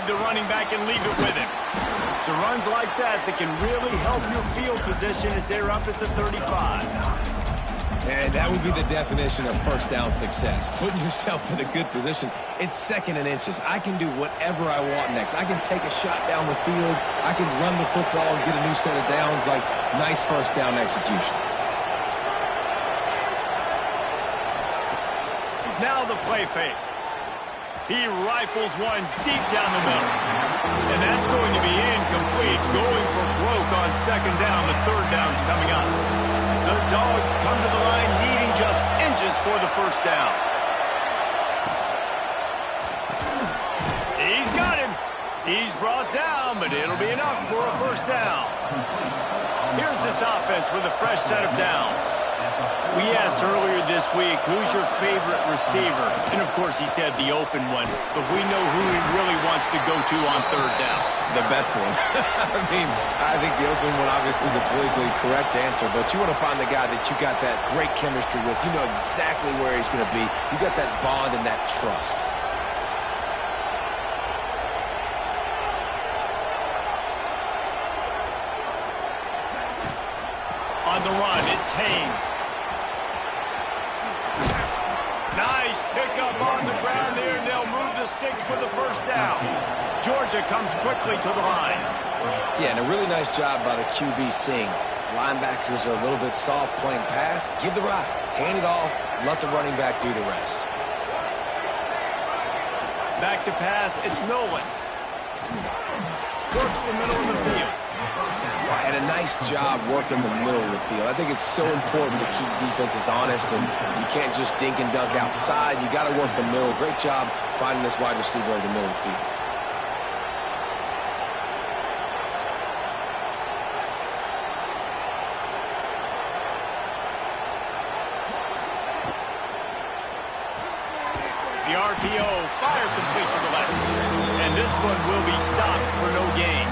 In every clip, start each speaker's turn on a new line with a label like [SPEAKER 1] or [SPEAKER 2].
[SPEAKER 1] the running back and leave it with him. So runs like that can really help your field position as they're up at the 35.
[SPEAKER 2] And that would be the definition of first down success. Putting yourself in a good position. It's 2nd and inches. I can do whatever I want next. I can take a shot down the field. I can run the football and get a new set of downs. Like, nice first down execution.
[SPEAKER 1] Now the play fake. He rifles one deep down the middle. And that's going to be incomplete. Going for broke on 2nd down. The 3rd down's coming up. The Dogs come to the line needing just inches for the first down. He's got him. He's brought down, but it'll be enough for a first down. Here's this offense with a fresh set of downs. We asked earlier this week, who's your favorite receiver? And, of course, he said the open one. But we know who he really wants to go to on 3rd down.
[SPEAKER 2] The best one. I think the open one, obviously the politically correct answer. But you want to find the guy that you got that great chemistry with. You know exactly where he's going to be. You got that bond and that trust.
[SPEAKER 1] On the run, it's Haynes. Nice pickup on the ground there, and they'll move the sticks with the first down. Georgia comes quickly to the line.
[SPEAKER 2] Yeah, and a really nice job by the QB seeing. Linebackers are a little bit soft playing pass. Give the rock, hand it off, let the running back do the rest.
[SPEAKER 1] Back to pass, it's Nolan. Works the middle of the field.
[SPEAKER 2] And a nice job working the middle of the field. I think it's so important to keep defenses honest, and you can't just dink and dunk outside. You got to work the middle. Great job finding this wide receiver over the middle of the field.
[SPEAKER 1] The RPO, fire complete to the left. And this one will be stopped for no gain.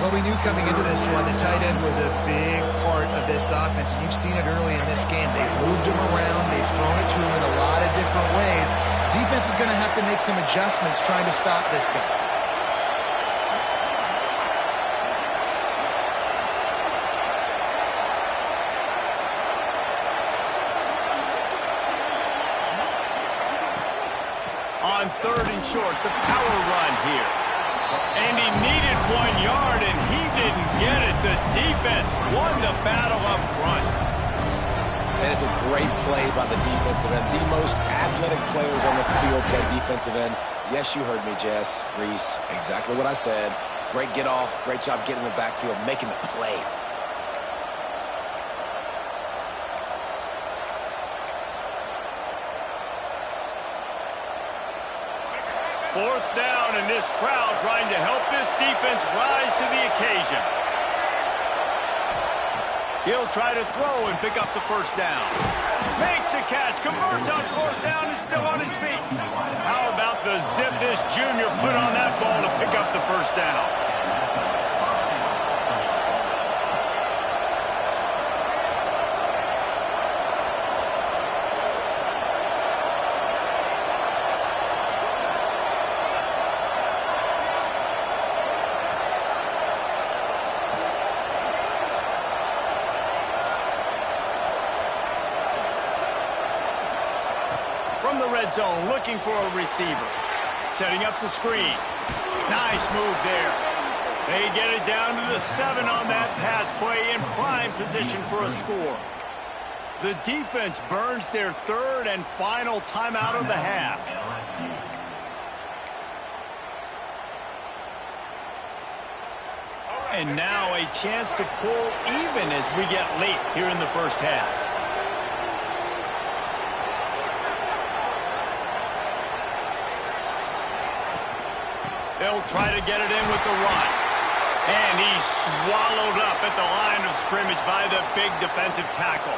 [SPEAKER 3] Well, we knew coming into this one, the tight end was a big part of this offense, and you've seen it early in this game. They've moved him around. They've thrown it to him in a lot of different ways. Defense is going to have to make some adjustments trying to stop this guy.
[SPEAKER 1] On 3rd and short, the power run here. And he needed 1 yard, and he didn't get it. The defense won the battle up front.
[SPEAKER 2] And it's a great play by the defensive end. The most athletic players on the field play defensive end. Yes, you heard me, Jess, Reese. Exactly what I said. Great get off. Great job getting in the backfield, making the play.
[SPEAKER 1] Fourth down, and this crowd trying to help this defense rise to the occasion. He'll try to throw and pick up the first down. Makes a catch, converts on 4th down, is still on his feet. How about the zip this junior put on that ball to pick up the first down? From the red zone, looking for a receiver. Setting up the screen. Nice move there. They get it down to the 7 on that pass play in prime position for a score. The defense burns their 3rd and final timeout of the half. And now a chance to pull even as we get late here in the first half. They'll try to get it in with the run. And he's swallowed up at the line of scrimmage by the big defensive tackle.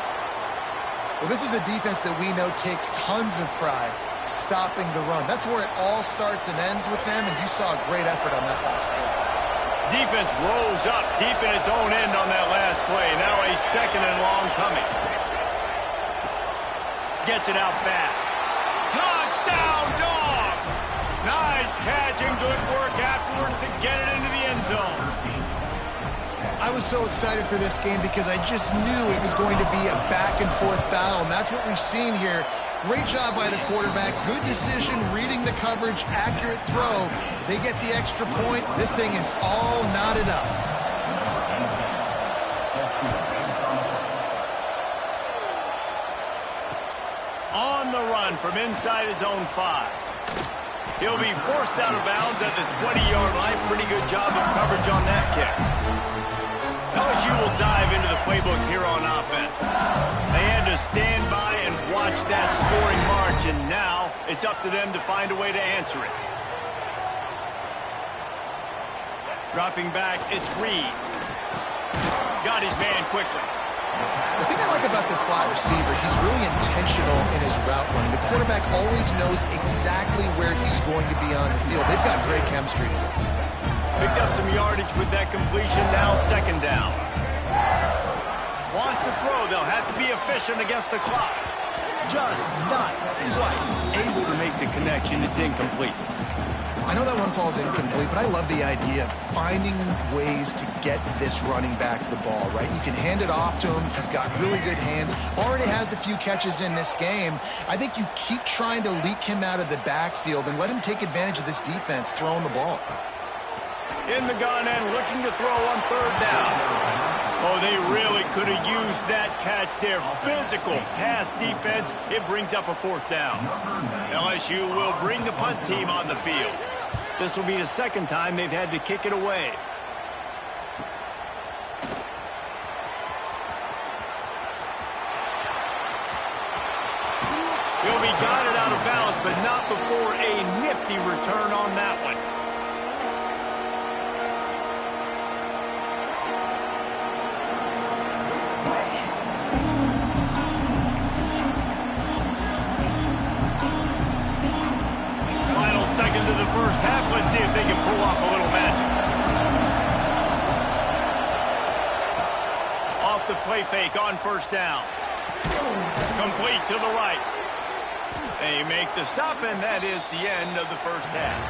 [SPEAKER 3] Well, this is a defense that we know takes tons of pride stopping the run. That's where it all starts and ends with them, and you saw a great effort on that last play.
[SPEAKER 1] Defense rose up deep in its own end on that last play. Now a 2nd and long coming. Gets it out fast. Touchdown, Dogs! Nice catch and good work afterwards to get it into the end zone.
[SPEAKER 3] I was so excited for this game because I just knew it was going to be a back-and-forth battle, and that's what we've seen here. Great job by the quarterback. Good decision, reading the coverage, accurate throw. They get the extra point. This thing is all knotted up.
[SPEAKER 1] On the run from inside his own 5. He'll be forced out of bounds at the 20-yard line. Pretty good job of coverage on that kick. LSU will dive into the playbook here on offense. They had to stand by and watch that scoring march, and now it's up to them to find a way to answer it. Dropping back, it's Reed. Got his man quickly.
[SPEAKER 3] The thing I like about this slot receiver, he's really intentional in his route running. The quarterback always knows exactly where he's going to be on the field. They've got great chemistry together.
[SPEAKER 1] Picked up some yardage with that completion, now second down. Wants to throw, they'll have to be efficient against the clock. Just not quite able to make the connection, it's incomplete.
[SPEAKER 3] I know that one falls incomplete, but I love the idea of finding ways to get this running back the ball, right? You can hand it off to him. He's got really good hands. Already has a few catches in this game. I think you keep trying to leak him out of the backfield and let him take advantage of this defense throwing the ball.
[SPEAKER 1] In the gun and looking to throw on third down. Oh, they really could have used that catch there. Physical pass defense. It brings up a fourth down. LSU will bring the punt team on the field. This will be the second time they've had to kick it away. He'll be guided out of bounds, but not before a nifty return on that one. Seconds of the first half. Let's see if they can pull off a little magic. Off the play fake on first down. Complete to the right. They make the stop, and that is the end of the first half.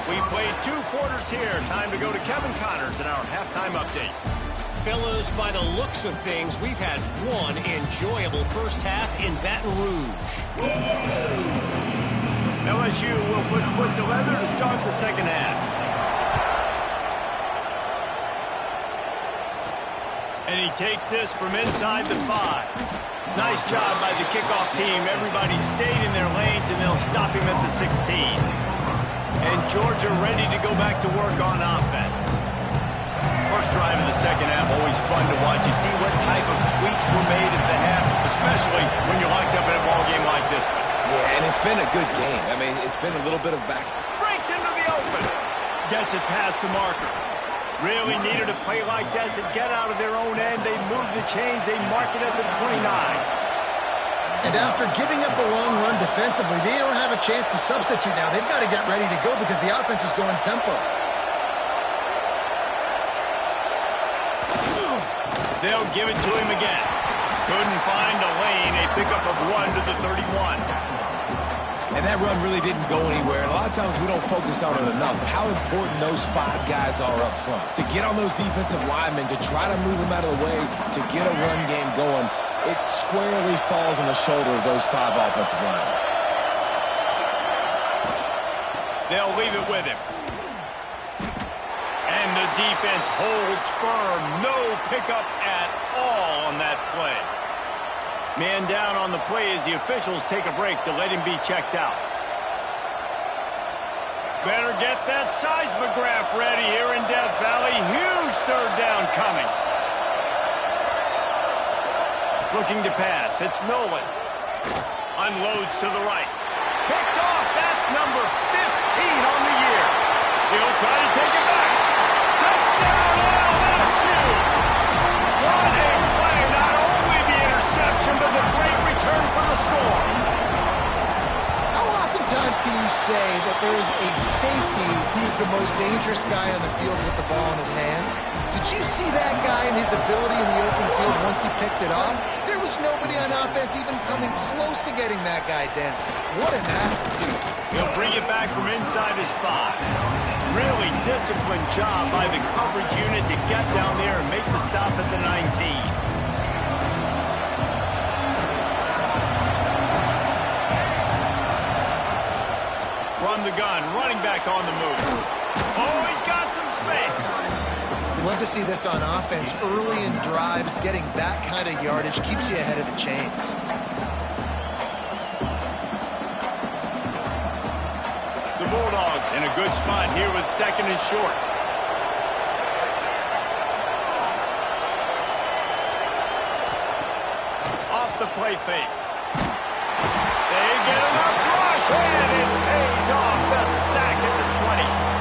[SPEAKER 1] We played 2 quarters here. Time to go to Kevin Connors in our halftime update.
[SPEAKER 4] Fellas, by the looks of things, we've had one enjoyable first half in Baton Rouge.
[SPEAKER 1] LSU will put foot to leather to start the second half. And he takes this from inside the 5. Nice job by the kickoff team. Everybody stayed in their lanes, and they'll stop him at the 16. And Georgia ready to go back to work on offense. First drive of the second half, always fun to watch. You see what type of tweaks were made at the half, especially when you're locked up in a ball game like this one.
[SPEAKER 2] Yeah, and it's been a good game. I mean, it's been a little bit of back.
[SPEAKER 1] Breaks into the open. Gets it past the marker. Really needed a play like that to get out of their own end. They move the chains. They mark it at the 29.
[SPEAKER 3] And after giving up a long run defensively, they don't have a chance to substitute now. They've got to get ready to go because the offense is going tempo.
[SPEAKER 1] They'll give it to him again. Couldn't find a lane. A pickup of 1 to the 31.
[SPEAKER 2] And that run really didn't go anywhere. And a lot of times we don't focus on it enough. How important those 5 guys are up front. To get on those defensive linemen, to try to move them out of the way, to get a run game going, it squarely falls on the shoulder of those 5 offensive linemen.
[SPEAKER 1] They'll leave it with him. And the defense holds firm. No pickup at all on that play. Man down on the play as the officials take a break to let him be checked out. Better get that seismograph ready here in Death Valley. Huge third down coming. Looking to pass. It's Nolan. Unloads to the right. Picked off. That's number 15 on the year. He'll try to take it back. Touchdown, LSU! What a play. Not only the interception, but the great return for the score.
[SPEAKER 3] How oftentimes can you say that there is a safety who's the most dangerous guy on the field with the ball in his hands? Did you see that guy and his ability in the open field once he picked it off. There was nobody on offense even coming close to getting that guy down. What an athlete.
[SPEAKER 1] He'll bring it back from inside his 5. Really disciplined job by the coverage unit to get down there and make the stop at the 19. From the gun, running back on the move. Oh, he's got some space.
[SPEAKER 3] You love to see this on offense. Early in drives, getting that kind of yardage keeps you ahead of the chains.
[SPEAKER 1] The Bulldogs in a good spot here with 2nd and short. Off the play fake. They get enough rush, and it pays off. The sack at the 20.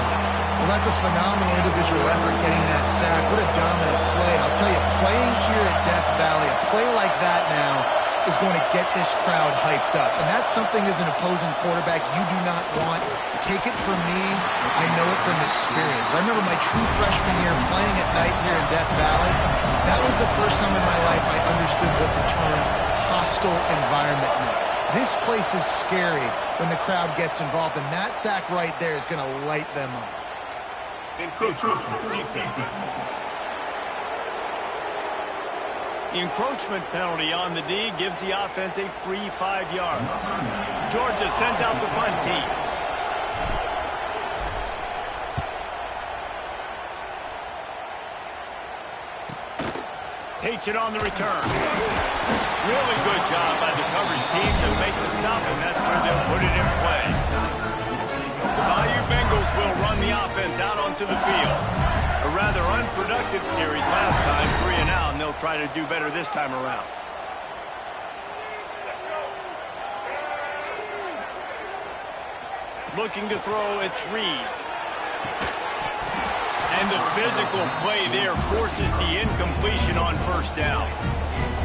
[SPEAKER 3] Well, that's a phenomenal individual effort getting that sack. What a dominant play. And I'll tell you, playing here at Death Valley, a play like that now is going to get this crowd hyped up. And that's something as an opposing quarterback you do not want. Take it from me. I know it from experience. I remember my true freshman year playing at night here in Death Valley. That was the first time in my life I understood what the term hostile environment meant. This place is scary when the crowd gets involved, and that sack right there is going to light them up.
[SPEAKER 1] The encroachment penalty on the D gives the offense a free 5 yards. Georgia sends out the punt team. Takes it on the return. Really good job by the coverage team to make the stop, and that's where they'll put it in play. The Bayou Bengals will run the offense out onto the field. A rather unproductive series last time, 3 and out, and they'll try to do better this time around. Looking to throw, it's Reed. And the physical play there forces the incompletion on 1st down.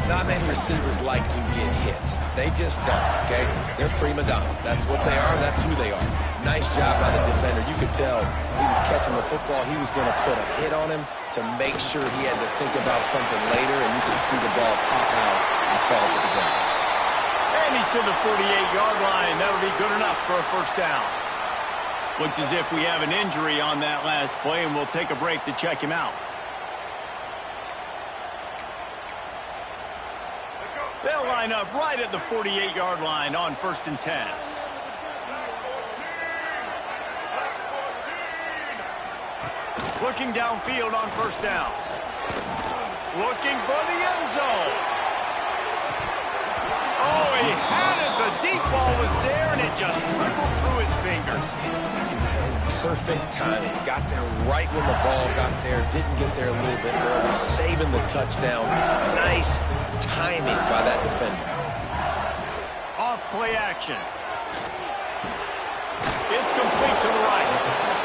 [SPEAKER 2] Not many receivers like to get hit. They just don't, okay? They're prima donnas. That's what they are. That's who they are. Nice job by the defender. You could tell he was catching the football. He was going to put a hit on him to make sure he had to think about something later, and you could see the ball pop out and fall to the ground.
[SPEAKER 1] And he's to the 48-yard line. That'll be good enough for a 1st down. Looks as if we have an injury on that last play, and we'll take a break to check him out. They'll line up right at the 48-yard line on 1st and 10. Looking downfield on 1st down. Looking for the end zone. Oh, he had it. The deep ball was there, and it just trickled through his fingers.
[SPEAKER 2] Perfect timing. Got there right when the ball got there. Didn't get there a little bit early. Saving the touchdown. Nice timing by that defender.
[SPEAKER 1] Off play action. It's complete to the right.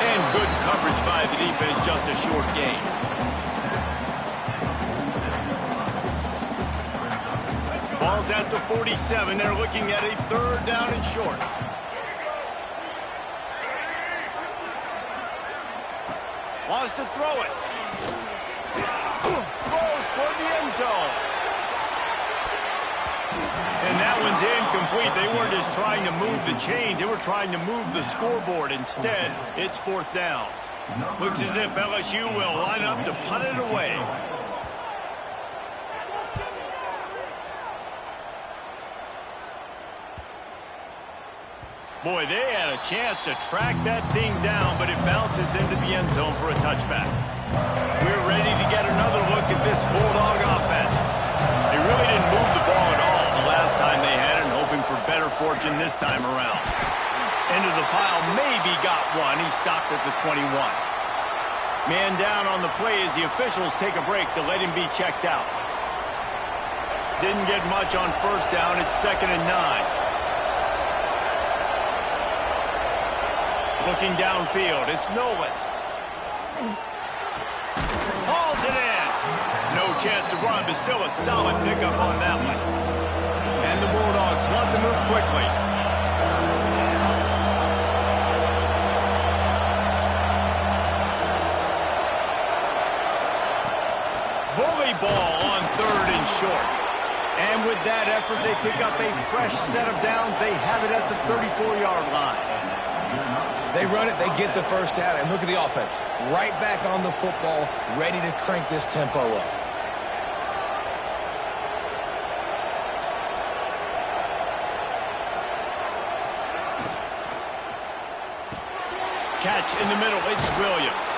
[SPEAKER 1] And good coverage by the defense. Just a short gain. Ball's at the 47. They're looking at a 3rd down and short. Wants to throw it. Throws toward the end zone. And that one's incomplete. They weren't just trying to move the chains. They were trying to move the scoreboard. Instead, it's 4th down. Looks as if LSU will line up to punt it away. Boy, they had a chance to track that thing down, but it bounces into the end zone for a touchback. We're ready to get another look at this Bulldog offense. They really didn't move the ball at all the last time they had it, and hoping for better fortune this time around. Into the pile, maybe got one. He stopped at the 21. Man down on the play as the officials take a break to let him be checked out. Didn't get much on 1st down. It's 2nd and 9. Looking downfield, it's Nolan. Hauls it in. No chance to run, but still a solid pickup on that one. And the Bulldogs want to move quickly. Bully ball on 3rd and short. And with that effort, they pick up a fresh set of downs. They have it at the 34-yard line.
[SPEAKER 2] They run it, they get the first down, and look at the offense. Right back on the football, ready to crank this tempo up.
[SPEAKER 1] Catch in the middle, it's Williams.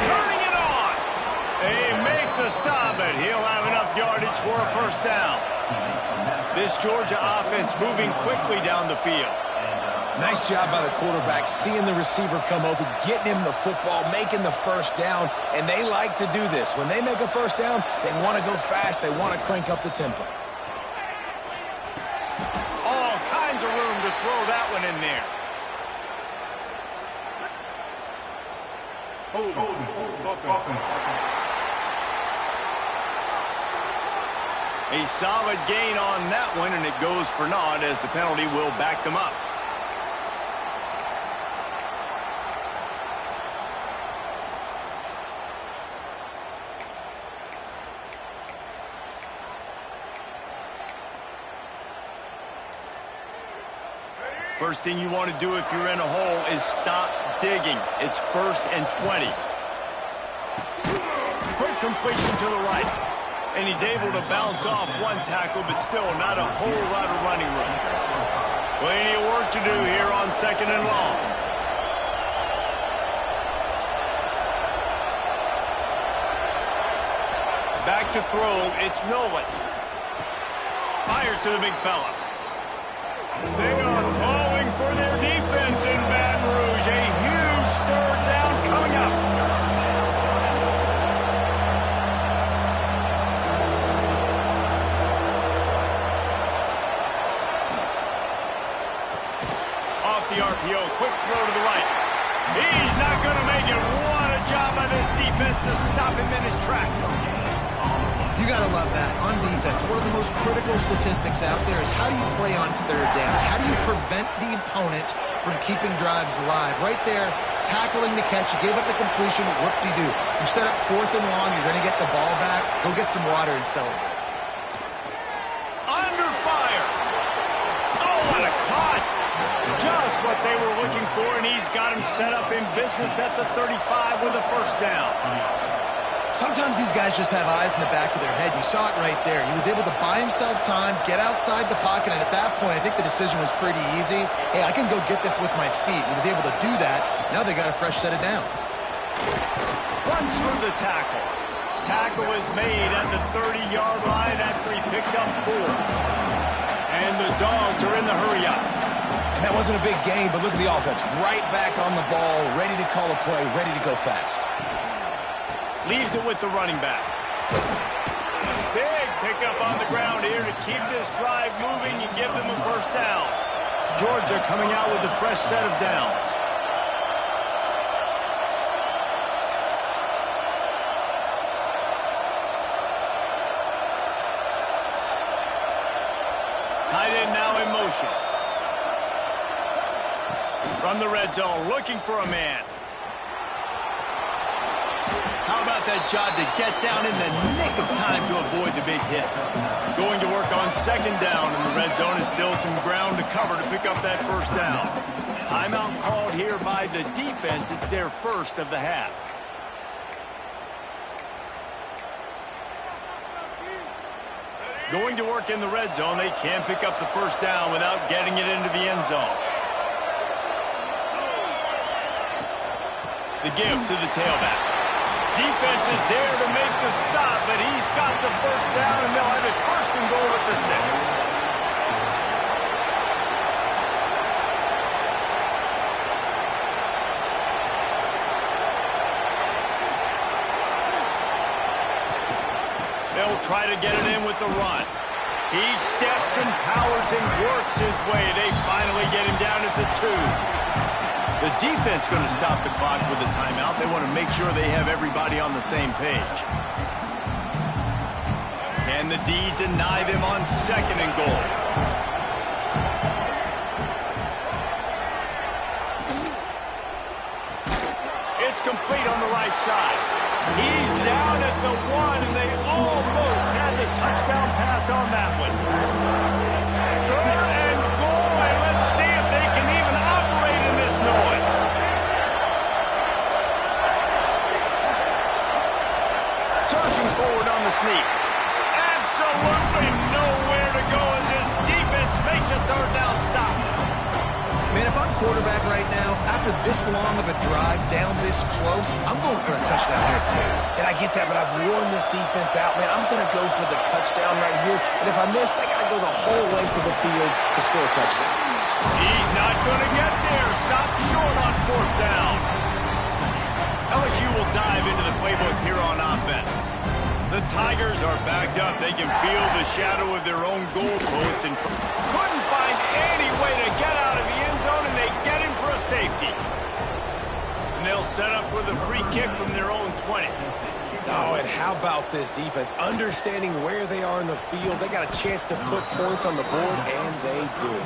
[SPEAKER 1] Turning it on! They make the stop, and he'll have enough yardage for a first down. This Georgia offense moving quickly down the field.
[SPEAKER 2] Nice job by the quarterback, seeing the receiver come open, getting him the football, making the first down, and they like to do this. When they make a first down, they want to go fast, they want to crank up the tempo.
[SPEAKER 1] All kinds of room to throw that one in there. A solid gain on that one, and it goes for naught as the penalty will back them up. First thing you want to do if you're in a hole is stop digging. It's 1st and 20. Quick completion to the right. And he's able to bounce off one tackle, but still not a whole lot of running room. Plenty of work to do here on 2nd and long. Back to throw, it's Nolan. Fires to the big fella. They are calling for their defense in Baton Rouge. A huge 3rd down coming up. Off the RPO, quick throw to the right. He's not going to make it. What a job by this defense to stop him in his tracks.
[SPEAKER 3] You got to love that. On defense, one of the most critical statistics out there is how do you play on 3rd down? How do you prevent the opponent from keeping drives alive? Right there, tackling the catch. You gave up the completion. Whoop-de-doo. You set up 4th and long. You're going to get the ball back. Go get some water and celebrate.
[SPEAKER 1] Under fire. Oh, what a cut. Just what they were looking for, and he's got him set up in business at the 35 with a first down.
[SPEAKER 3] Sometimes these guys just have eyes in the back of their head. You saw it right there. He was able to buy himself time, get outside the pocket, and at that point, I think the decision was pretty easy. Hey, I can go get this with my feet. He was able to do that. Now they got a fresh set of downs.
[SPEAKER 1] Runs through the tackle. Tackle is made at the 30-yard line after he picked up 4. And the Dogs are in the hurry-up.
[SPEAKER 2] And that wasn't a big gain, but look at the offense. Right back on the ball, ready to call a play, ready to go fast.
[SPEAKER 1] Leaves it with the running back. Big pickup on the ground here to keep this drive moving and give them a first down. Georgia coming out with a fresh set of downs. Tight end now in motion. From the red zone, looking for a man. How about that job to get down in the nick of time to avoid the big hit? Going to work on 2nd down, and the red zone is still some ground to cover to pick up that first down. Timeout called here by the defense. It's their first of the half. Going to work in the red zone. They can't pick up the first down without getting it into the end zone. The give to the tailback. Defense is there to make the stop, but he's got the first down, and they'll have it 1st and goal at the 6. They'll try to get it in with the run. He steps and powers and works his way. They finally get him down at the 2. The defense going to stop the clock with a timeout. They want to make sure they have everybody on the same page. Can the D deny them on 2nd and goal? It's complete on the right side. He's down at the 1, and they almost had the touchdown pass pass on that one. Third and goal, and let's see if they can even operate in this noise. Surging forward on the sneak. Absolutely nowhere to go as this defense makes a third down stop.
[SPEAKER 3] Man, if I'm quarterback right now, after this long of a drive down this close, I'm going for a touchdown here.
[SPEAKER 2] And I get that, but I've worn this defense out, man. I'm going to go for the touchdown right here. And if I miss, they got to go the whole length of the field to score a touchdown.
[SPEAKER 1] He's not going to get there. Stop short on fourth down. LSU will dive into the playbook here on offense. The Tigers are backed up. They can feel the shadow of their own goalpost and couldn't find any way to get out of the end zone, and they get him for a safety. And they'll set up with a free kick from their own 20.
[SPEAKER 2] Oh, and how about this defense? Understanding where they are in the field. They got a chance to put points on the board, and they did.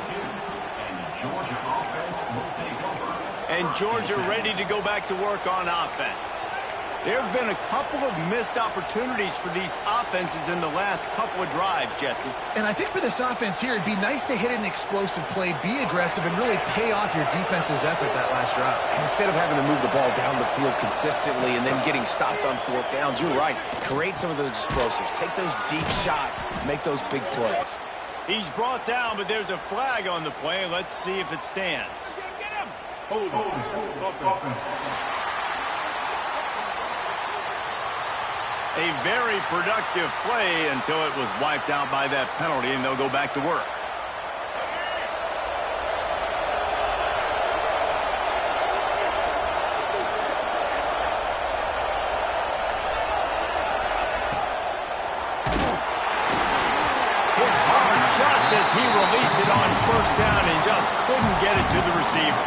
[SPEAKER 1] And Georgia ready to go back to work on offense. There have been a couple of missed opportunities for these offenses in the last couple of drives, Jesse.
[SPEAKER 3] And I think for this offense here, it'd be nice to hit an explosive play, be aggressive, and really pay off your defense's effort that last drive.
[SPEAKER 2] And instead of having to move the ball down the field consistently and then getting stopped on fourth downs, you're right. Create some of those explosives. Take those deep shots. Make those big plays.
[SPEAKER 1] He's brought down, but there's a flag on the play. Let's see if it stands.
[SPEAKER 4] Get him!
[SPEAKER 1] A very productive play until it was wiped out by that penalty, and they'll go back to work. Hit hard just as he released it on first down and just couldn't get it to the receiver.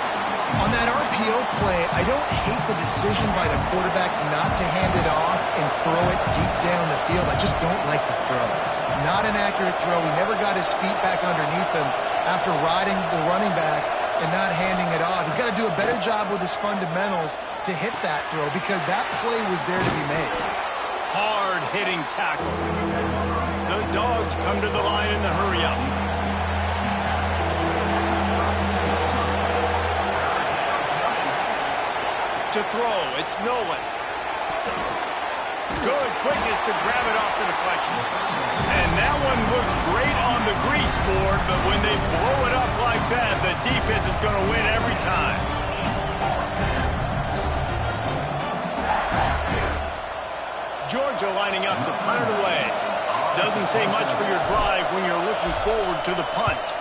[SPEAKER 3] On that RPO play, I don't hate the decision by the quarterback not to hand it off and throw it deep down the field. I just don't like the throw. Not an accurate throw. He never got his feet back underneath him after riding the running back and not handing it off. He's got to do a better job with his fundamentals to hit that throw because that play was there to be made.
[SPEAKER 1] Hard-hitting tackle. The Dogs come to the line in the hurry-up. To throw, it's Nolan. Good quickness to grab it off the deflection. And that one looked great on the grease board, but when they blow it up like that, the defense is going to win every time. Georgia lining up to punt it away. Doesn't say much for your drive when you're looking forward to the punt.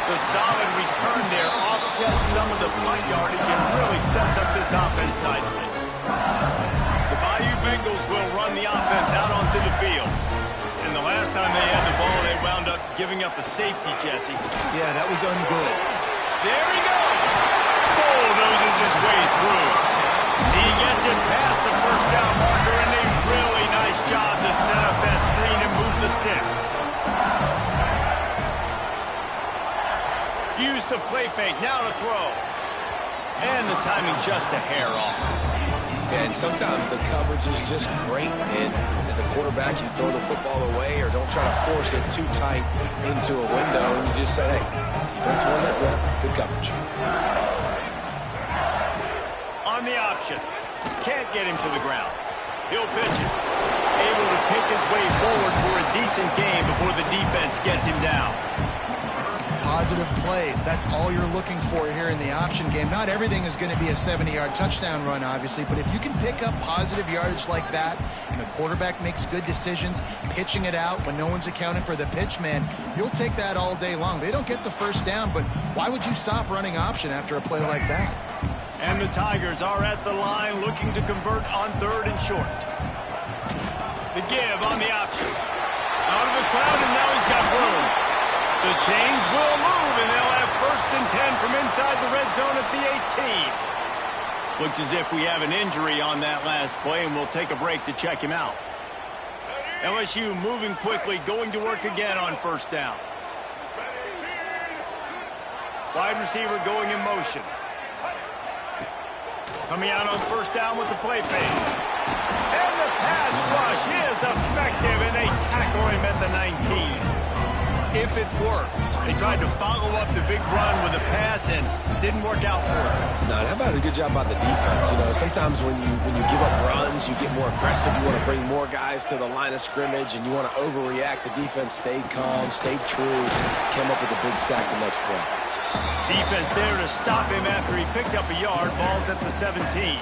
[SPEAKER 1] The solid return there offsets some of the punt yardage and really sets up this offense nicely. The Bayou Bengals will run the offense out onto the field. And the last time they had the ball, they wound up giving up a safety, Jesse.
[SPEAKER 3] Yeah, that was ungood.
[SPEAKER 1] There he goes. Bulldozes his way through. He gets it past the first down marker, and a really nice job to set up that screen and move the sticks. Use the play fake, now to throw. And the timing just a hair off.
[SPEAKER 2] And sometimes the coverage is just great. And as a quarterback, you throw the football away or don't try to force it too tight into a window. And you just say, hey, defense won that rep. Good coverage.
[SPEAKER 1] On the option. Can't get him to the ground. He'll pitch it. Able to pick his way forward for a decent game before the defense gets him down.
[SPEAKER 3] Positive plays. That's all you're looking for here in the option game. Not everything is going to be a 70-yard touchdown run, obviously, but if you can pick up positive yardage like that and the quarterback makes good decisions, pitching it out when no one's accounting for the pitch man, you'll take that all day long. They don't get the first down, but why would you stop running option after a play like that?
[SPEAKER 1] And the Tigers are at the line looking to convert on third and short. The give on the option. Out of the crowd, and now he's got room. The change will move, and they'll have first and 10 from inside the red zone at the 18. Looks as if we have an injury on that last play, and we'll take a break to check him out. LSU moving quickly, going to work again on first down. Wide receiver going in motion. Coming out on first down with the play fake. And the pass rush is effective, and they tackle him at the 19. If it works. They tried to follow up the big run with a pass and didn't work out for them.
[SPEAKER 2] No, how about a good job by the defense? You know, sometimes when you give up runs, you get more aggressive. You want to bring more guys to the line of scrimmage, and you want to overreact. The defense stayed calm, stayed true, came up with a big sack the next play.
[SPEAKER 1] Defense there to stop him after he picked up a yard. Ball's at the 17.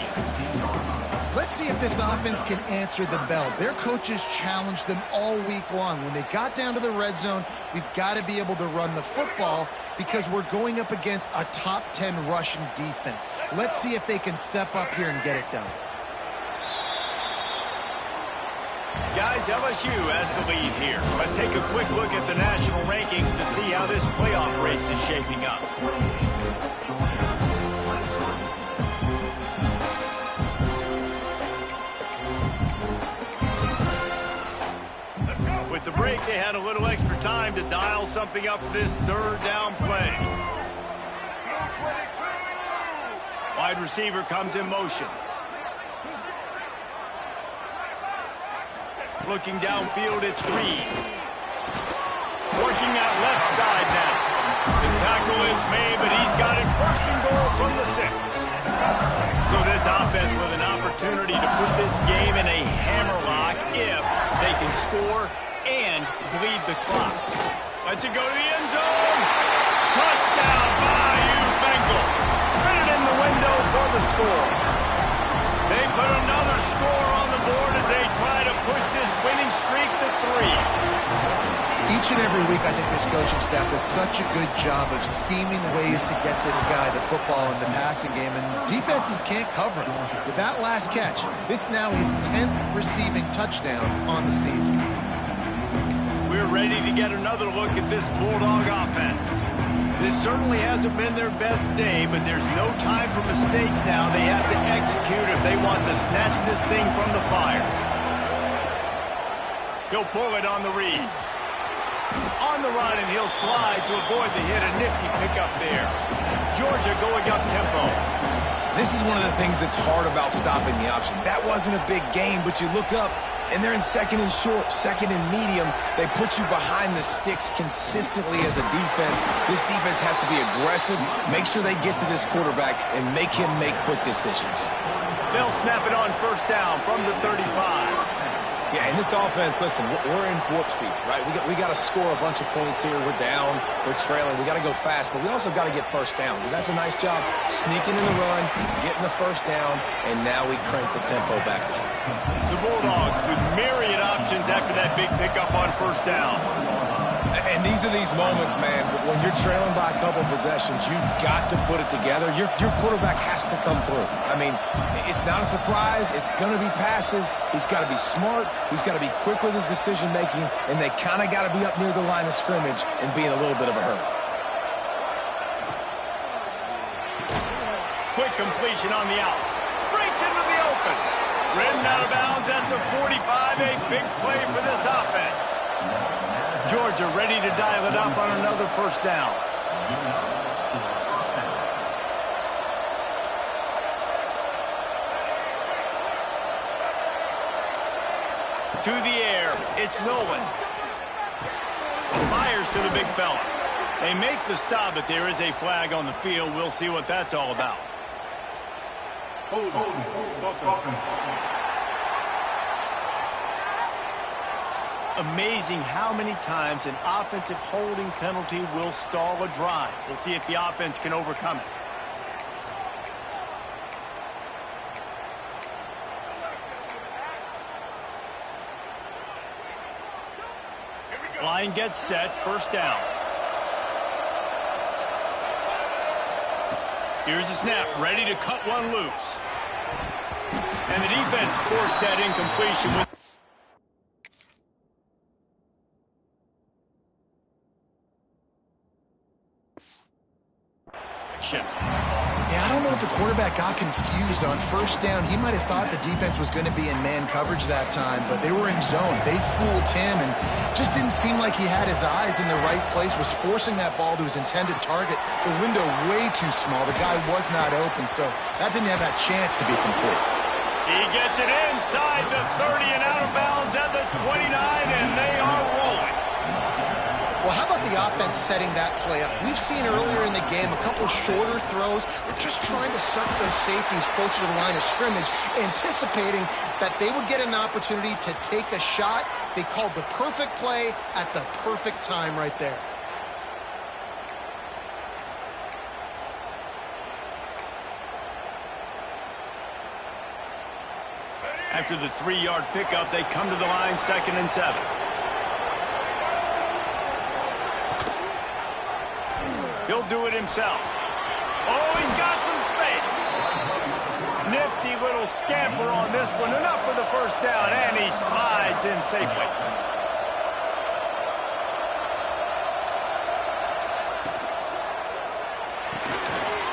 [SPEAKER 3] Let's see if this offense can answer the bell. Their coaches challenged them all week long. When they got down to the red zone, we've got to be able to run the football because we're going up against a top 10 rushing defense. Let's see if they can step up here and get it done.
[SPEAKER 1] Guys, LSU has the lead here. Let's take a quick look at the national rankings to see how this playoff race is shaping up. With the break, they had a little extra time to dial something up for this third down play. Wide receiver comes in motion. Looking downfield, it's Reed. Working out left side now. The tackle is made, but he's got it first and goal from the 6. So this offense with an opportunity to put this game in a hammerlock if they can score and bleed the clock. Let's it go to the end zone. Touchdown, Bayou Bengals. Fit it in the window for the score. They put another score on the board as they try to push this winning streak to 3.
[SPEAKER 3] Each and every week, I think this coaching staff does such a good job of scheming ways to get this guy the football in the passing game, and defenses can't cover him. With that last catch, this now his 10th receiving touchdown on the season.
[SPEAKER 1] We're ready to get another look at this Bulldog offense. This certainly hasn't been their best day, but there's no time for mistakes now. They have to execute if they want to snatch this thing from the fire. He'll pull it on the read. On the run, and he'll slide to avoid the hit. A nifty pickup there. Georgia going up tempo.
[SPEAKER 2] This is one of the things that's hard about stopping the option. That wasn't a big gain, but you look up, and they're in second and short, second and medium. They put you behind the sticks consistently as a defense. This defense has to be aggressive, make sure they get to this quarterback, and make him make quick decisions.
[SPEAKER 1] They'll snap it on first down from the 35.
[SPEAKER 2] Yeah, and this offense, listen, we're in warp speed, right? We got to score a bunch of points here. We're down, we're trailing. We got to go fast, but we also got to get first down. And that's a nice job sneaking in the run, getting the first down, and now we crank the tempo back up.
[SPEAKER 1] The Bulldogs with myriad options after that big pickup on first down.
[SPEAKER 2] And these are these moments, man, when you're trailing by a couple possessions, you've got to put it together. Your quarterback has to come through. I mean, it's not a surprise. It's going to be passes. He's got to be smart. He's got to be quick with his decision-making, and they kind of got to be up near the line of scrimmage and be in a little bit of a hurry.
[SPEAKER 1] Quick completion on the out. Breaks into the open. Ridden out of bounds at the 45. A big play for this offense. Georgia ready to dial it up on another first down. To the air, it's Nolan. Fires to the big fella. They make the stop, but there is a flag on the field. We'll see what that's all about. Amazing how many times an offensive holding penalty will stall a drive. We'll see if the offense can overcome it. Line gets set, first down. Here's the snap, ready to cut one loose. And the defense forced that incompletion with
[SPEAKER 3] Yeah, I don't know if the quarterback got confused on first down. He might have thought the defense was going to be in man coverage that time, but they were in zone. They fooled him and just didn't seem like he had his eyes in the right place, was forcing that ball to his intended target. The window way too small. The guy was not open, so that didn't have that chance to be complete.
[SPEAKER 1] He gets it inside the 30 and out of bounds at the 29, and they are rolling.
[SPEAKER 3] Well, how about the offense setting that play up? We've seen earlier in the game a couple shorter throws. They're just trying to suck those safeties closer to the line of scrimmage, anticipating that they would get an opportunity to take a shot. They called the perfect play at the perfect time right there.
[SPEAKER 1] After the 3-yard pickup, they come to the line 2nd and 7. He'll do it himself. Oh, he's got some space. Nifty little scamper on this one. Enough for the first down, and he slides in safely.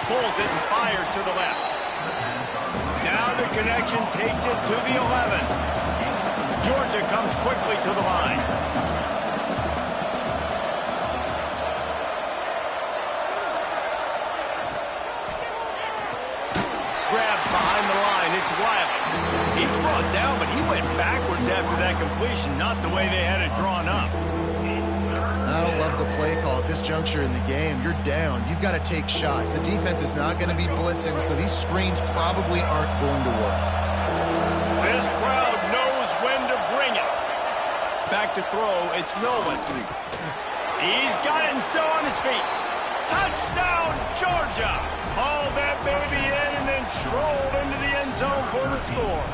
[SPEAKER 1] Pulls it and fires to the left. Now the connection takes it to the 11. Georgia comes quickly to the line. It's Wiley. He's brought down, but he went backwards after that completion, not the way they had it drawn up.
[SPEAKER 3] I don't love the play call at this juncture in the game. You're down. You've got to take shots. The defense is not going to be blitzing, so these screens probably aren't going to work.
[SPEAKER 1] This crowd knows when to bring it. Back to throw, it's Nolan. He's got it and still on his feet. Touchdown, Georgia! Hauled that baby in and then strolled into the end zone for the score.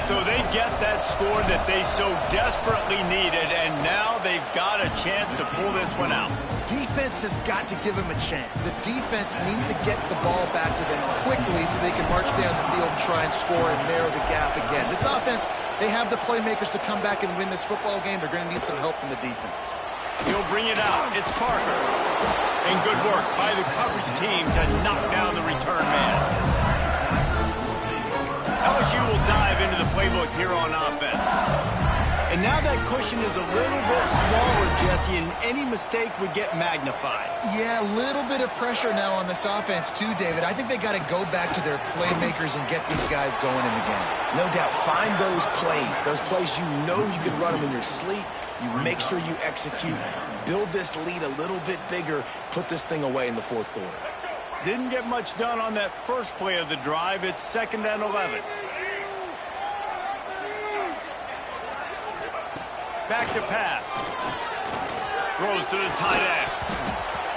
[SPEAKER 1] So they get that score that they so desperately needed, and now they've got a chance to pull this one out.
[SPEAKER 3] Defense has got to give them a chance. The defense needs to get the ball back to them quickly so they can march down the field and try and score and narrow the gap again. This offense, they have the playmakers to come back and win this football game. They're going to need some help from the defense.
[SPEAKER 1] He'll bring it out. It's Parker. And good work by the coverage team to knock down the return man. LSU will dive into the playbook here on offense. And now that cushion is a little bit smaller, Jesse, and any mistake would get magnified.
[SPEAKER 3] Yeah, a little bit of pressure now on this offense too, David. I think they got to go back to their playmakers and get these guys going in the game.
[SPEAKER 2] No doubt. Find those plays you know you can run them in your sleep. You make sure you execute, build this lead a little bit bigger, put this thing away in the fourth quarter.
[SPEAKER 1] Didn't get much done on that first play of the drive. It's 2nd and 11. Back to pass. Throws to the tight end.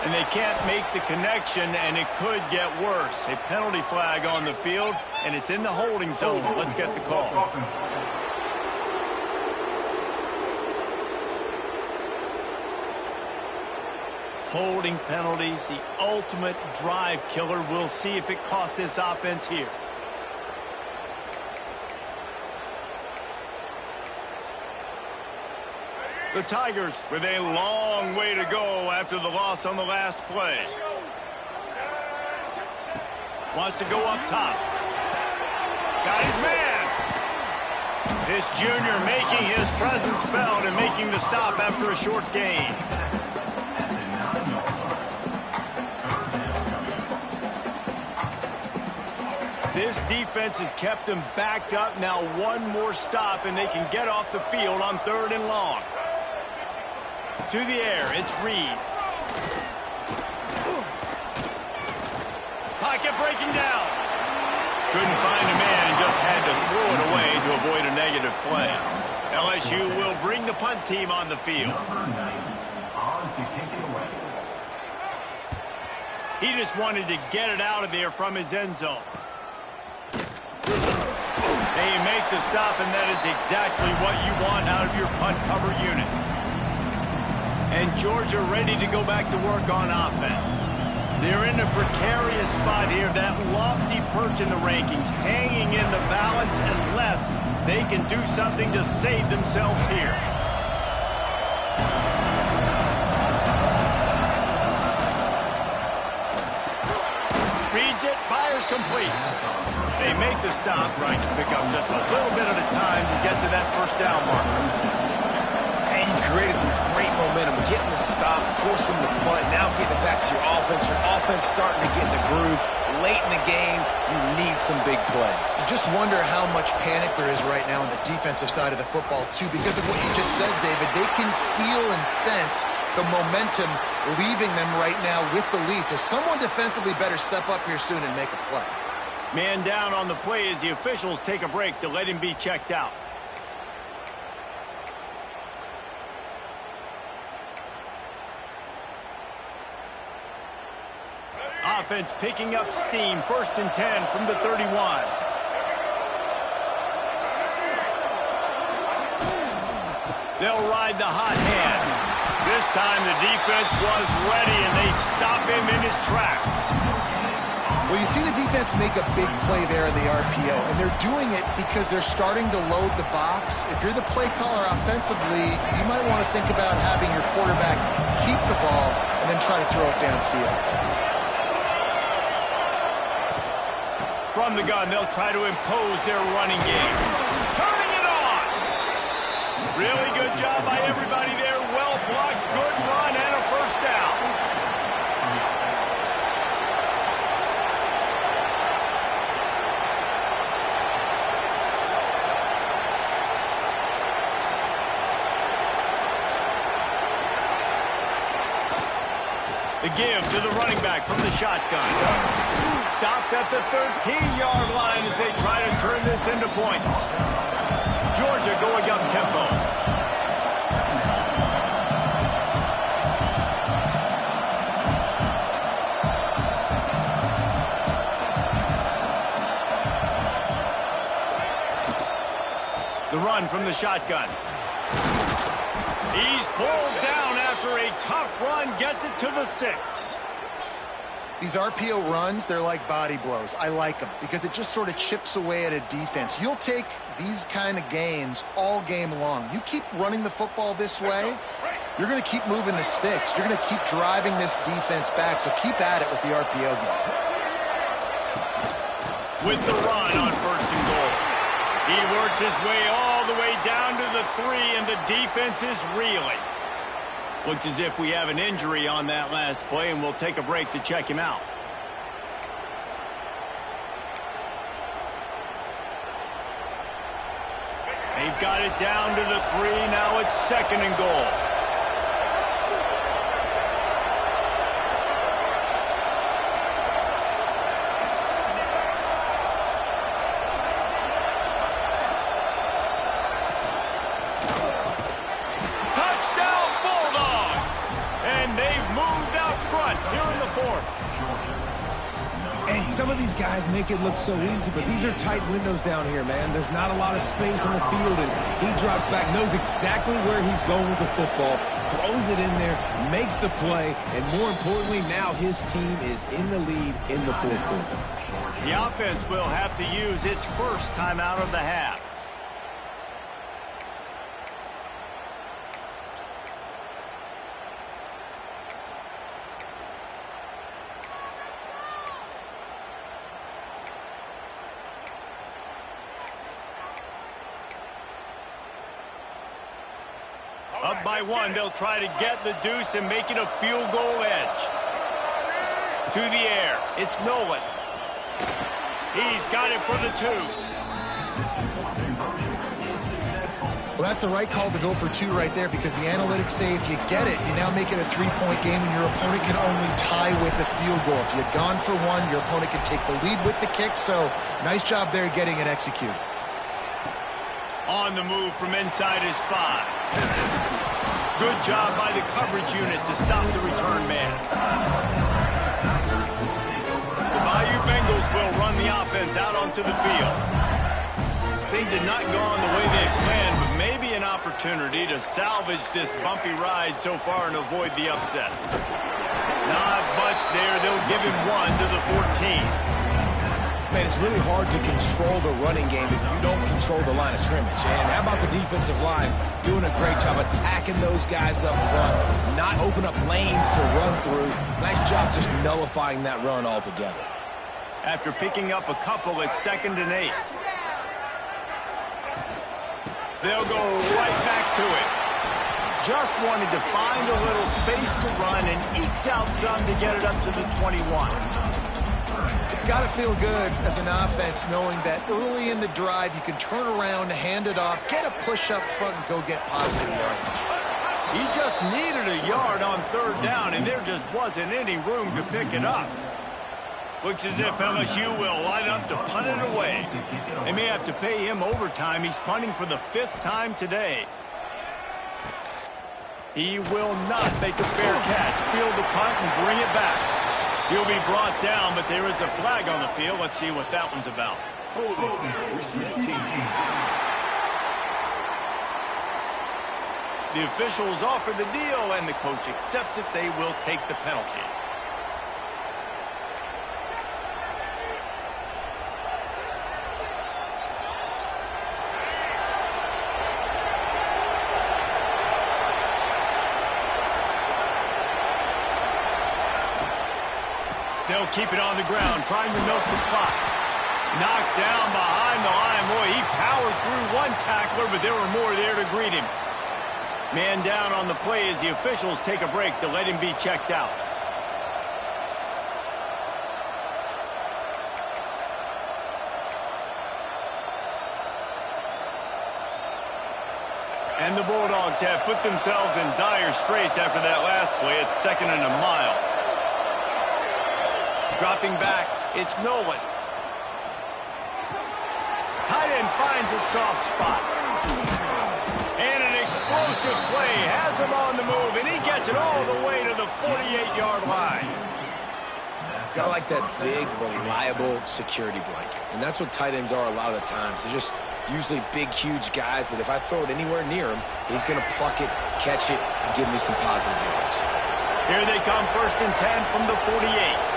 [SPEAKER 1] And they can't make the connection, and it could get worse. A penalty flag on the field, and it's in the holding zone. Let's get the call. Holding penalties, the ultimate drive killer. We'll see if it costs this offense here. The Tigers with a long way to go after the loss on the last play. Wants to go up top. Got his man. This junior making his presence felt and making the stop after a short gain. This defense has kept them backed up. Now one more stop, and they can get off the field on 3rd and long. To the air, it's Reed. Pocket breaking down. Couldn't find a man and just had to throw it away to avoid a negative play. LSU will bring the punt team on the field. He just wanted to get it out of there from his end zone. They make the stop, and that is exactly what you want out of your punt cover unit. And Georgia ready to go back to work on offense. They're in a precarious spot here, that lofty perch in the rankings, hanging in the balance unless they can do something to save themselves here. Reed reads it, fires complete. They make the stop, trying to pick up just a little bit at a time to get to that first down mark.
[SPEAKER 2] And you've created some great momentum, getting the stop, forcing the punt, now getting it back to your offense. Your offense starting to get in the groove. Late in the game, you need some big plays.
[SPEAKER 3] You just wonder how much panic there is right now on the defensive side of the football, too, because of what you just said, David. They can feel and sense the momentum leaving them right now with the lead. So someone defensively better step up here soon and make a play.
[SPEAKER 1] Man down on the play as the officials take a break to let him be checked out. Offense picking up steam. 1st and 10 from the 31. They'll ride the hot hand. This time the defense was ready, and they stop him in his tracks.
[SPEAKER 3] Well, you see the defense make a big play there in the RPO, and they're doing it because they're starting to load the box. If you're the play caller offensively, you might want to think about having your quarterback keep the ball and then try to throw it downfield.
[SPEAKER 1] From the gun, they'll try to impose their running game. Turning it on! Really good job by everybody there. Well blocked, good run, and a first down. The give to the running back from the shotgun. Stopped at the 13-yard line as they try to turn this into points. Georgia going up tempo. The run from the shotgun. He's pulled down after a tough run, gets it to the 6.
[SPEAKER 3] These RPO runs, they're like body blows. I like them because it just sort of chips away at a defense. You'll take these kind of gains all game long. You keep running the football this way, you're going to keep moving the sticks. You're going to keep driving this defense back, so keep at it with the RPO game.
[SPEAKER 1] With the run on 1st and goal. He works his way all the way down to the 3, and the defense is reeling. Looks as if we have an injury on that last play, and we'll take a break to check him out. They've got it down to the 3. Now it's 2nd and goal.
[SPEAKER 2] And some of these guys make it look so easy, but these are tight windows down here, man. There's not a lot of space in the field, and he drops back, knows exactly where he's going with the football, throws it in there, makes the play, and more importantly, now his team is in the lead in the 4th quarter.
[SPEAKER 1] The offense will have to use its first timeout of the half. Up by 1, they'll try to get the deuce and make it a field goal edge. To the air, it's Nolan. He's got it for the 2.
[SPEAKER 3] Well, that's the right call to go for 2 right there because the analytics say if you get it, you now make it a 3-point game and your opponent can only tie with the field goal. If you had gone for 1, your opponent can take the lead with the kick, so nice job there getting it executed.
[SPEAKER 1] On the move from inside his 5. Good job by the coverage unit to stop the return man. The Bayou Bengals will run the offense out onto the field. Things did not go on the way they planned, but maybe an opportunity to salvage this bumpy ride so far and avoid the upset. Not much there. They'll give him 1 to the 14.
[SPEAKER 2] Man, it's really hard to control the running game if you don't control the line of scrimmage. And how about the defensive line doing a great job attacking those guys up front, not open up lanes to run through. Nice job just nullifying that run altogether.
[SPEAKER 1] after picking up a couple at 2nd and 8. They'll go right back to it. Just wanted to find a little space to run and ekes out some to get it up to the 21.
[SPEAKER 3] It's got to feel good as an offense knowing that early in the drive you can turn around, hand it off, get a push up front, and go get positive yardage.
[SPEAKER 1] He just needed a yard on 3rd down, and there just wasn't any room to pick it up. Looks as if LSU will line up to punt it away. They may have to pay him overtime. He's punting for the 5th time today. He will not make a fair catch. Field the punt and bring it back. He'll be brought down, but there is a flag on the field. Let's see what that one's about. The officials offer the deal, and the coach accepts it. They will take the penalty. They'll keep it on the ground, trying to milk the clock. Knocked down behind the line. Boy, he powered through one tackler, but there were more there to greet him. Man down on the play as the officials take a break to let him be checked out. And the Bulldogs have put themselves in dire straits after that last play. It's 2nd and a mile. Dropping back, it's Nolan. Tight end finds a soft spot. And an explosive play has him on the move, and he gets it all the way to the 48-yard line.
[SPEAKER 2] Got like that big, reliable security blanket. And that's what tight ends are a lot of the times. They're just usually big, huge guys that if I throw it anywhere near him, he's going to pluck it, catch it, and give me some positive yards.
[SPEAKER 1] Here they come, 1st and 10 from the 48.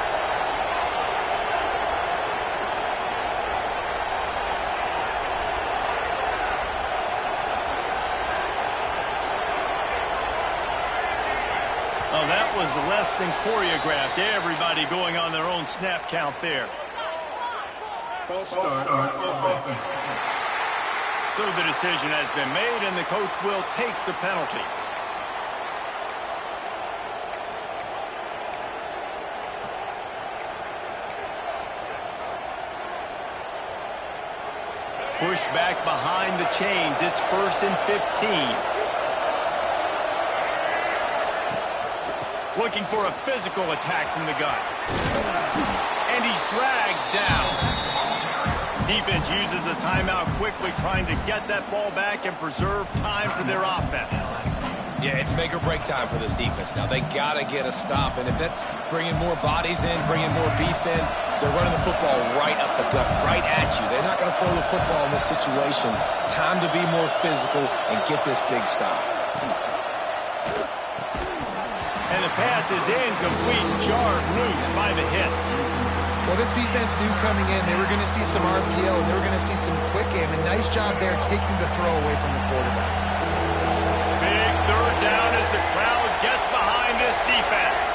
[SPEAKER 1] Oh, that was less than choreographed. Everybody going on their own snap count there.
[SPEAKER 5] False start on offense.
[SPEAKER 1] So the decision has been made, and the coach will take the penalty. Pushed back behind the chains. It's 1st and 15. Looking for a physical attack from the gun. And he's dragged down. Defense uses a timeout quickly, trying to get that ball back and preserve time for their offense.
[SPEAKER 2] Yeah, it's make or break time for this defense. Now, they got to get a stop. And if that's bringing more bodies in, bringing more beef in, they're running the football right up the gut, right at you. They're not going to throw the football in this situation. Time to be more physical and get this big stop.
[SPEAKER 1] And the pass is incomplete, jarred loose by the hit.
[SPEAKER 3] Well, this defense knew coming in they were going to see some RPO, and they were going to see some quick game, and nice job there taking the throw away from the quarterback.
[SPEAKER 1] Big 3rd down as the crowd gets behind this defense.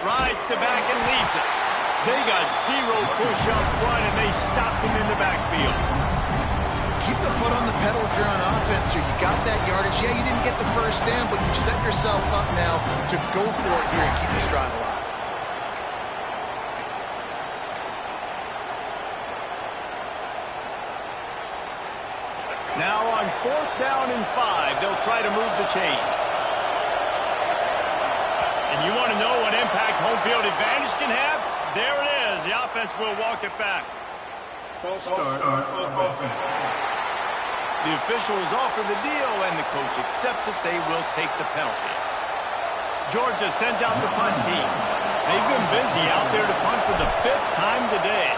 [SPEAKER 1] Rides to back and leaves it. They got zero push up front, and they stopped him in the backfield.
[SPEAKER 3] Keep the foot on the pedal if you're on offense here. You got that yardage. Yeah, you didn't get the 1st down, but you've set yourself up now to go for it here and keep this drive alive.
[SPEAKER 1] Now on 4th down and 5, they'll try to move the chains. And you want to know what impact home field advantage can have? There it is. The offense will walk it back.
[SPEAKER 5] False start on offense.
[SPEAKER 1] The officials offer the deal, and the coach accepts it. They will take the penalty. Georgia sends out the punt team. They've been busy out there to punt for the 5th time today.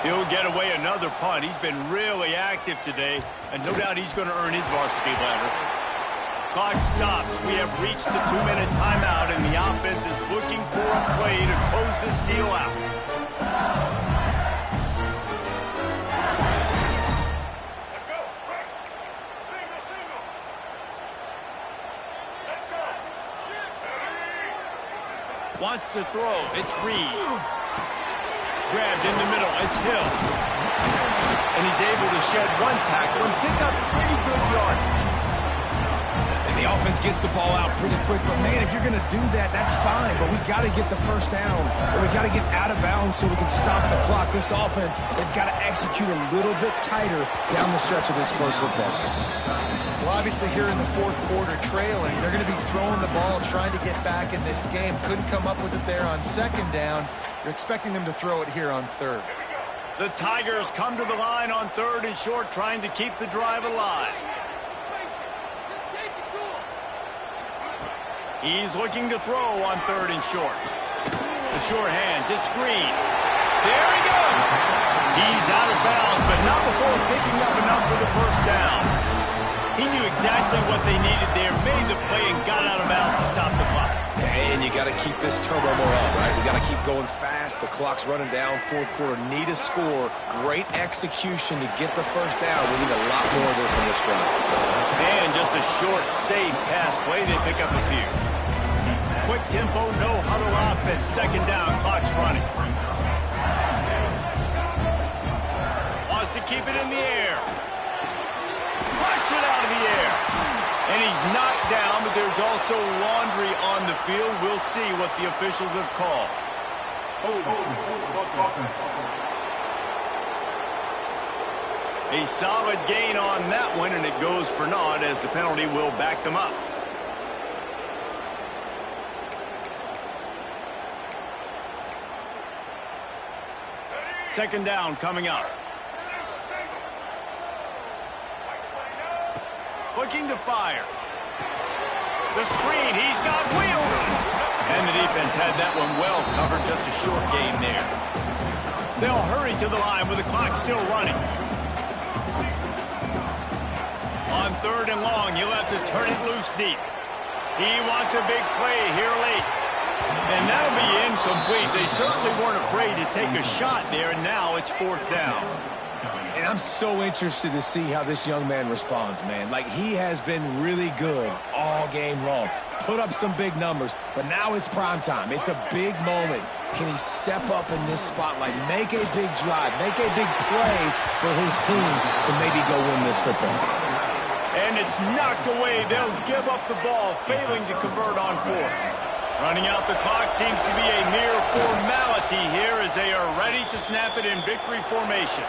[SPEAKER 1] He'll get away another punt. He's been really active today, and no doubt he's going to earn his varsity letter. Clock stops. We have reached the 2-minute timeout, and the offense is looking for a play to close this deal out. wants to throw. It's Reed. Grabbed in the middle. It's Hill. And he's able to shed one tackle and pick up pretty good yardage.
[SPEAKER 2] And the offense gets the ball out pretty quick. But, man, if you're going to do that, that's fine. But we got to get the first down. Or we got to get out of bounds so we can stop the clock. This offense, they've got to execute a little bit tighter down the stretch of this close football game.
[SPEAKER 3] Well, obviously here in the fourth quarter trailing, they're going to be throwing the ball, trying to get back in this game. Couldn't come up with it there on second down. You're expecting them to throw it here on third.
[SPEAKER 1] The Tigers come to the line on third and short, trying to keep the drive alive. He's looking to throw on third and short. The short hands, it's Green. There he goes. He's out of bounds, but not before picking up enough for the first down. He knew exactly what they needed there, made the play, and got out of bounds to stop the clock.
[SPEAKER 2] And you got to keep this turbo morale, right? We got to keep going fast. The clock's running down. Fourth quarter, need a score. Great execution to get the first down. We need a lot more of this in this drive.
[SPEAKER 1] And just a short, safe pass play. They pick up a few. Quick tempo, no huddle offense. Second down, clock's running. Wants to keep it in the air. Knocks it out of the air. And he's knocked down, but there's also laundry on the field. We'll see what the officials have called. A solid gain on that one, and it goes for naught as the penalty will back them up. Second down coming up. Looking to fire. The screen, he's got wheels. And the defense had that one well covered, just a short gain there. They'll hurry to the line with the clock still running. On third and long, you'll have to turn it loose deep. He wants a big play here late. And that'll be incomplete. They certainly weren't afraid to take a shot there, and now it's fourth down.
[SPEAKER 2] And I'm so interested to see how this young man responds, man. Like, he has been really good all game long. Put up some big numbers, but now it's prime time. It's a big moment. Can he step up in this spotlight, make a big drive, make a big play for his team to maybe go win this football game?
[SPEAKER 1] And it's knocked away. They'll give up the ball, failing to convert on fourth. Running out the clock seems to be a mere formality here as they are ready to snap it in victory formation.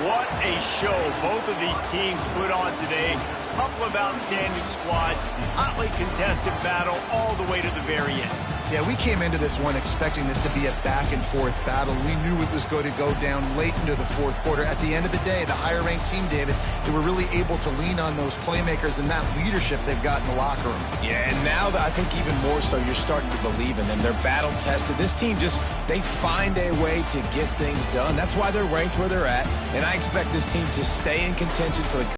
[SPEAKER 1] What a show both of these teams put on today. Couple of outstanding squads, hotly contested battle all the way to the very end.
[SPEAKER 3] Yeah, we came into this one expecting this to be a back-and-forth battle. We knew it was going to go down late into the fourth quarter. At the end of the day, the higher-ranked team, David, they were really able to lean on those playmakers and that leadership they've got in the locker room.
[SPEAKER 2] Yeah, and now I think even more so, you're starting to believe in them. They're battle-tested. This team they find a way to get things done. That's why they're ranked where they're at, and I expect this team to stay in contention for the